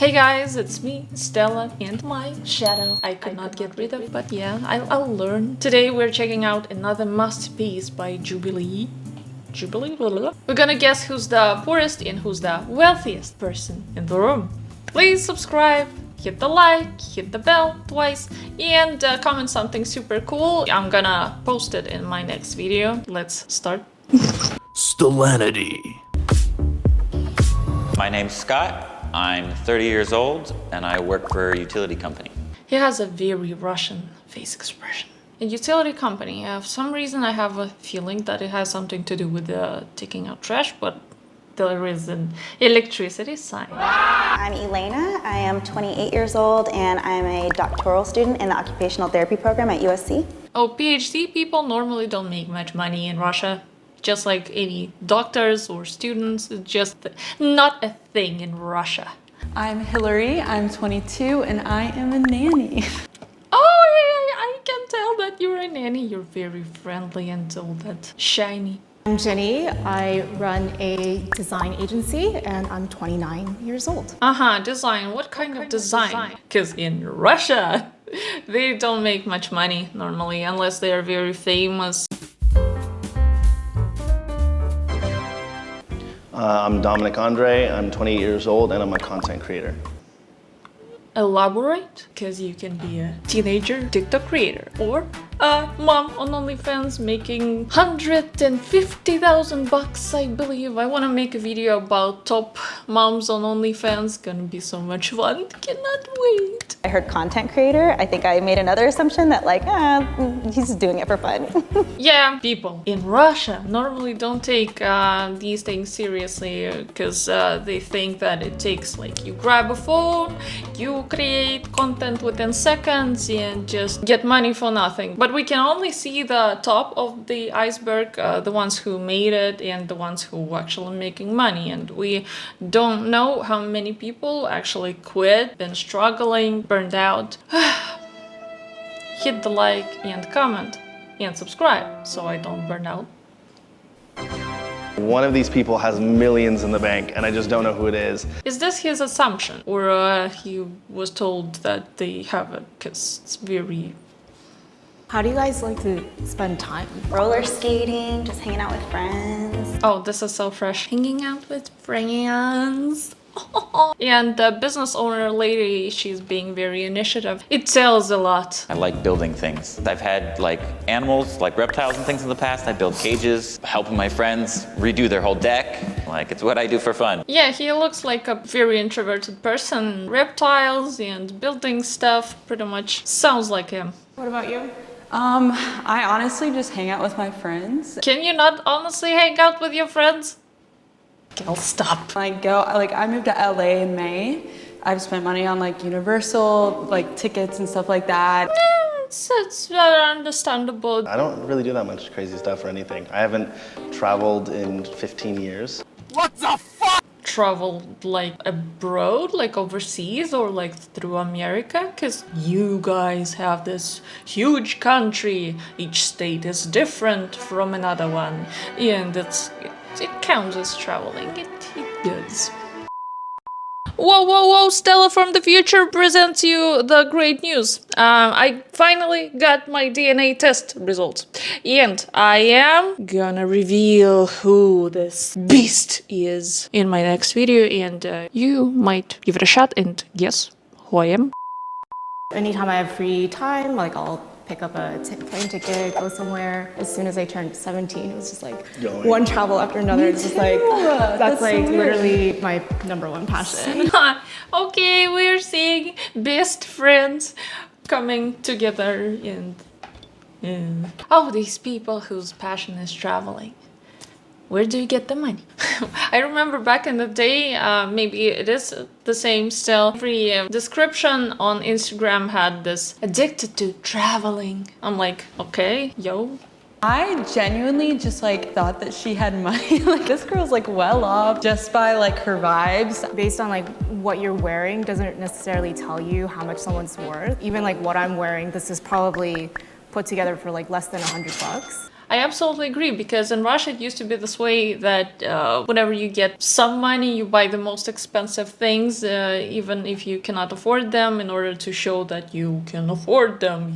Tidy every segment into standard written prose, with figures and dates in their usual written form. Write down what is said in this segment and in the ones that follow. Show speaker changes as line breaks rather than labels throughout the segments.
Hey guys, it's me, Stella, and my shadow I could not get rid of, but yeah, I'll learn. Today we're checking out another masterpiece by Jubilee. Jubilee? We're gonna guess who's the poorest and who's the wealthiest person in the room. Please subscribe, hit the like, hit the bell twice, and comment something super cool. I'm gonna post it in my next video. Let's start.
Stellanity.
My name's Scott. I'm 30 years old and I work for a utility company.
He has a very Russian face expression. A utility company. For some reason I have a feeling that it has something to do with taking out trash, but there is an electricity sign.
I'm Elena. I am 28 years old and I'm a doctoral student in the occupational therapy program at USC.
Oh, PhD people normally don't make much money in Russia. Just like any doctors or students, it's just not a thing in Russia.
I'm Hillary, I'm 22, and I am a nanny.
Oh, yeah, I can tell that you're a nanny. You're very friendly and all that shiny.
I'm Jenny. I run a design agency and I'm 29 years old.
Design. What kind of design? Because in Russia, they don't make much money normally unless they are very famous.
I'm Dominic Andre, I'm 28 years old and I'm a content creator.
Elaborate, because you can be a teenager TikTok creator or a mom on OnlyFans making 150,000 bucks, I believe. I want to make a video about top moms on OnlyFans. Gonna be so much fun. Cannot wait.
I heard content creator. I think I made another assumption that he's just doing it for fun.
Yeah, people in Russia normally don't take these things seriously because they think that it takes like you grab a phone, you create content within seconds and just get money for nothing. But we can only see the top of the iceberg, the ones who made it and the ones who actually making money. And we don't know how many people actually quit, been struggling, burned out. Hit the like and comment and subscribe so I don't burn out.
One of these people has millions in the bank and I just don't know who it is.
Is this his assumption or he was told that they have it? Because it's very...
How do you guys like to spend time?
Roller skating, just hanging out with friends.
Oh, this is so fresh. Hanging out with friends. And the business owner lady, she's being very initiative. It tells a lot.
I like building things. I've had like animals, like reptiles and things in the past. I build cages, helping my friends redo their whole deck. Like, it's what I do for fun.
Yeah, he looks like a very introverted person. Reptiles and building stuff pretty much sounds like him.
What about you? I honestly just hang out with my friends.
Can you not honestly hang out with your friends? I'll stop.
I moved to LA in May. I've spent money on like Universal, like tickets and stuff like that.
It's understandable.
I don't really do that much crazy stuff or anything. I haven't traveled in 15 years.
What the fuck?
Traveled like abroad, like overseas or like through America? Because you guys have this huge country. Each state is different from another one. And it counts as traveling. It does. Whoa, Stella from the future presents you the great news. I finally got my DNA test results. And I am gonna reveal who this beast is in my next video. And you might give it a shot and guess who I am.
Anytime I have free time, like I'll pick up a plane ticket, go somewhere. As soon as I turned 17, it was just like one travel after another. It's just like, that's like literally my #1 passion.
Okay, we're seeing best friends coming together and oh, these people whose passion is traveling. Where do you get the money? I remember back in the day, maybe it is the same still. Every description on Instagram had this addicted to traveling. I'm like, okay, yo.
I genuinely just like thought that she had money. Like, this girl's like well off just by like her vibes.
Based on like what you're wearing doesn't necessarily tell you how much someone's worth. Even like what I'm wearing, this is probably put together for like less than $100.
I absolutely agree, because in Russia it used to be this way that whenever you get some money, you buy the most expensive things, even if you cannot afford them, in order to show that you can afford them,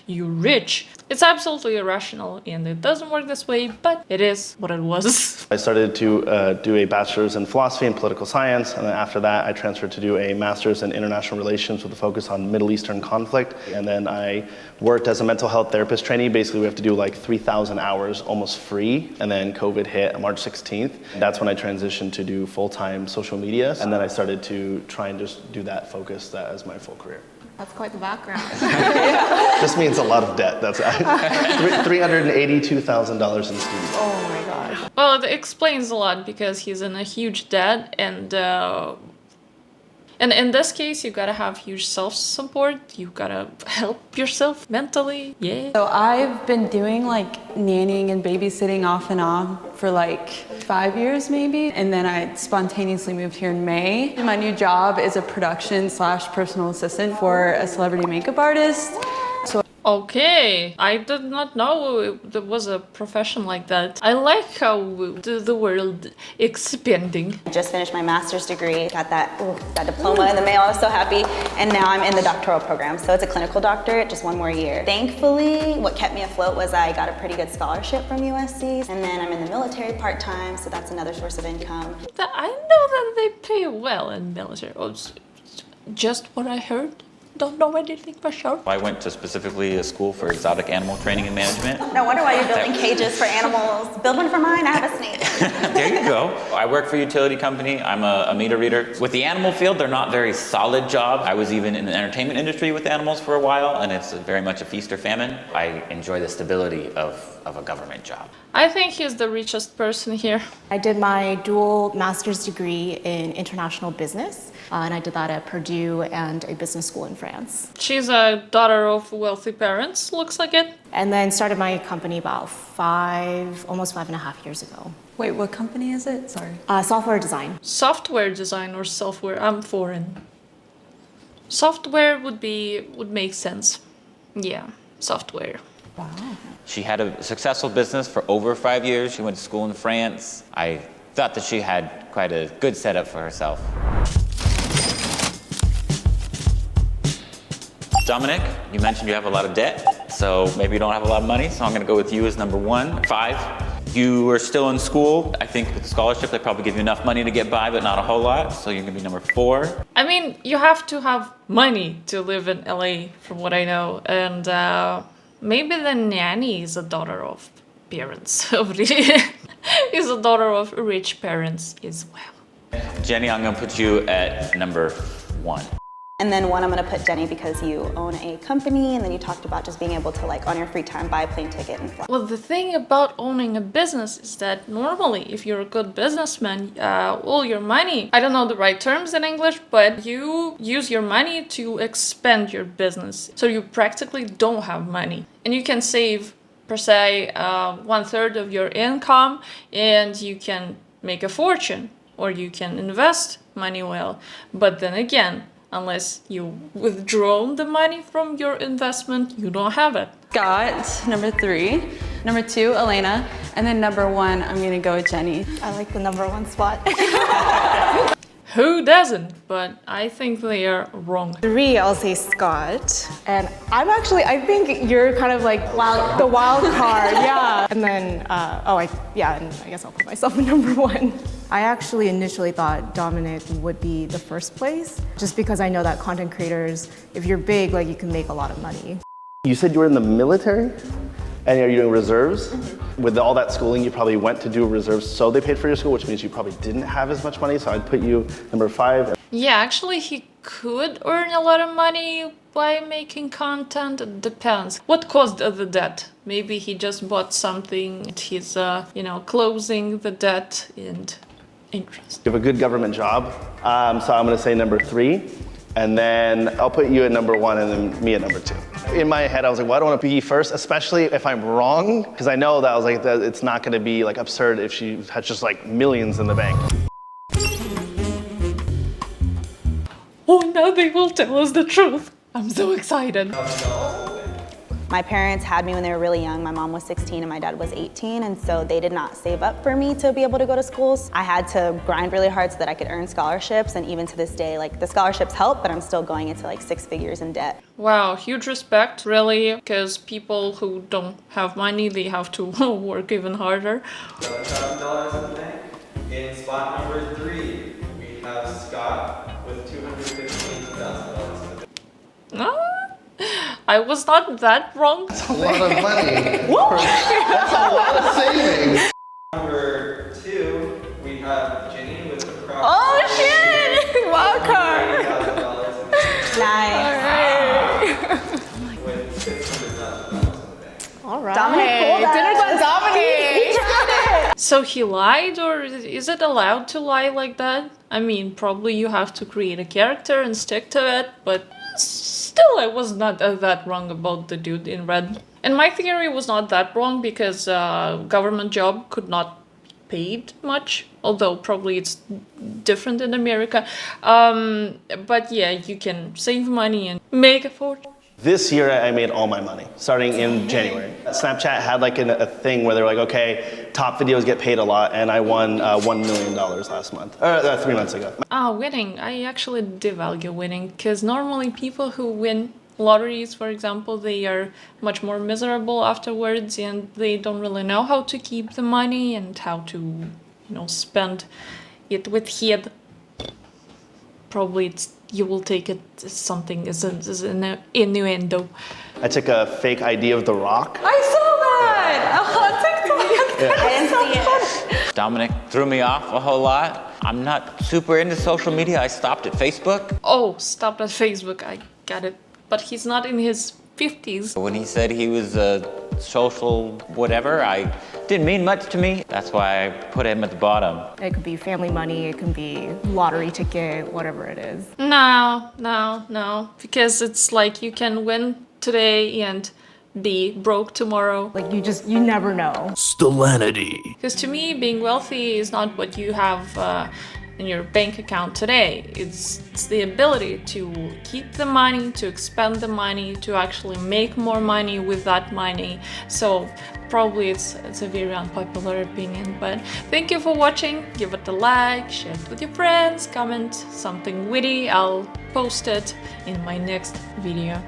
you're rich. It's absolutely irrational, and it doesn't work this way, but it is what it was.
I started to do a bachelor's in philosophy and political science, and then after that I transferred to do a master's in international relations with a focus on Middle Eastern conflict. And then I worked as a mental health therapist trainee. Basically, we have to do like 3,000 hours almost free, and then COVID hit on March 16th. That's when I transitioned to do full-time social media, and then I started to try and just do that, focus that as my full career.
That's quite the background.
This means a lot of debt. That's $382,000 in student debt.
Oh my gosh.
Well, it explains a lot, because he's in a huge debt, and in this case, you gotta have huge self-support. You gotta help yourself mentally. Yeah.
So I've been doing like nannying and babysitting off and on for like 5 years maybe. And then I spontaneously moved here in May. My new job is a production/personal assistant for a celebrity makeup artist.
Okay, I did not know there was a profession like that. I like how the world expanding.
I just finished my master's degree, got that diploma in the mail. I was so happy. And now I'm in the doctoral program. So it's a clinical doctorate, just one more year. Thankfully, what kept me afloat was I got a pretty good scholarship from USC. And then I'm in the military part-time, so that's another source of income.
I know that they pay well in military. Oh, it's just what I heard. Don't know anything for sure.
I went to specifically a school for exotic animal training and management.
No wonder why you're building cages for animals. Build one for mine, I have a snake.
There you go. I work for a utility company. I'm a meter reader. With the animal field, they're not very solid jobs. I was even in the entertainment industry with animals for a while, and it's very much a feast or famine. I enjoy the stability of a government job.
I think he's the richest person here.
I did my dual master's degree in international business, and I did that at Purdue and a business school in France.
She's a daughter of wealthy parents, looks like it.
And then started my company about almost 5.5 years ago.
Wait, what company is it? Sorry.
Software design.
Software design or software? I'm foreign. Software would make sense. Yeah, software.
Wow.
She had a successful business for over 5 years. She went to school in France. I thought that she had quite a good setup for herself. Dominic, you mentioned you have a lot of debt, so maybe you don't have a lot of money, so I'm gonna go with you as number 1. 5, you are still in school. I think with the scholarship, they probably give you enough money to get by, but not a whole lot, so you're gonna be number 4.
I mean, you have to have money to live in LA, from what I know, and maybe the nanny is a daughter of parents. Is a daughter of rich parents as well.
Jenny, I'm gonna put you at number 1.
And then one, I'm gonna put Jenny because you own a company, and then you talked about just being able to, like, on your free time, buy a plane ticket and fly.
Well, the thing about owning a business is that normally, if you're a good businessman, all your money, I don't know the right terms in English, but you use your money to expand your business. So you practically don't have money. And you can save, per se, 1/3 of your income, and you can make a fortune, or you can invest money well. But then again, unless you withdraw the money from your investment, you don't have it.
Scott, number 3. Number 2, Elena. And then number 1, I'm gonna go with Jenny.
I like the number 1 spot.
Who doesn't? But I think they are wrong.
3, I'll say Scott. And I think you're kind of like the wild card, yeah. And then, and I guess I'll put myself in number 1. I actually initially thought Dominic would be the first place, just because I know that content creators, if you're big, like, you can make a lot of money.
You said you were in the military? And are you doing reserves? Mm-hmm. With all that schooling, you probably went to do reserves, so they paid for your school, which means you probably didn't have as much money, so I'd put you number 5.
Yeah, actually, he could earn a lot of money by making content. It depends. What caused the debt? Maybe he just bought something, he's, closing the debt and interest.
You have a good government job, so I'm gonna say number 3. And then I'll put you at number 1 and then me at number 2. In my head, I was like, well, I don't want to be first, especially if I'm wrong, because I know that I was like, that it's not going to be like absurd if she has just like millions in the bank.
Oh, now they will tell us the truth. I'm so excited.
My parents had me when they were really young. My mom was 16 and my dad was 18, and so they did not save up for me to be able to go to schools. I had to grind really hard so that I could earn scholarships, and even to this day, like the scholarships help, but I'm still going into like 6 figures in debt.
Wow, huge respect, really, because people who don't have money, they have to work even harder.
$7,000 in the bank. In spot number 3, we have Scott with $215,000 in the bank.
I was not that wrong.
That's a lot of money. That's a lot of savings.
Number 2, we have Jenny with approximately
Oh shit! Welcome.
$30,000 in the bank.
Nice.
With $600,000 in the bank.
All right.
Dominic pulled that.
Dinner's on Dominic.
So he lied, or is it allowed to lie like that? I mean, probably you have to create a character and stick to it, but still, I was not that wrong about the dude in red. And my theory was not that wrong because government job could not be paid much, although probably it's different in America. But yeah, you can save money and make a fortune.
This year, I made all my money, starting in January. Snapchat had like a thing where they were like, okay, top videos get paid a lot, and I won $1 million last month, or 3 months ago.
Winning. I actually devalue winning, because normally people who win lotteries, for example, they are much more miserable afterwards, and they don't really know how to keep the money and how to, spend it with head. Probably you will take it as something as an innuendo.
I took a fake ID of The Rock.
I saw that on TikTok.
I didn't see it.
Dominic threw me off a whole lot. I'm not super into social media. I stopped at Facebook.
Oh, stop at Facebook. I got it. But he's not in his 50s.
When he said he was a social whatever, I didn't mean much to me. That's why I put him at the bottom.
It could be family money, it can be lottery ticket, whatever it is.
No. Because it's like you can win today and be broke tomorrow.
Like you never know.
Stellanity.
Because to me, being wealthy is not what you have in your bank account today. It's the ability to keep the money, to expend the money, to actually make more money with that money. So probably it's a very unpopular opinion, but thank you for watching. Give it a like, share it with your friends, comment something witty. I'll post it in my next video.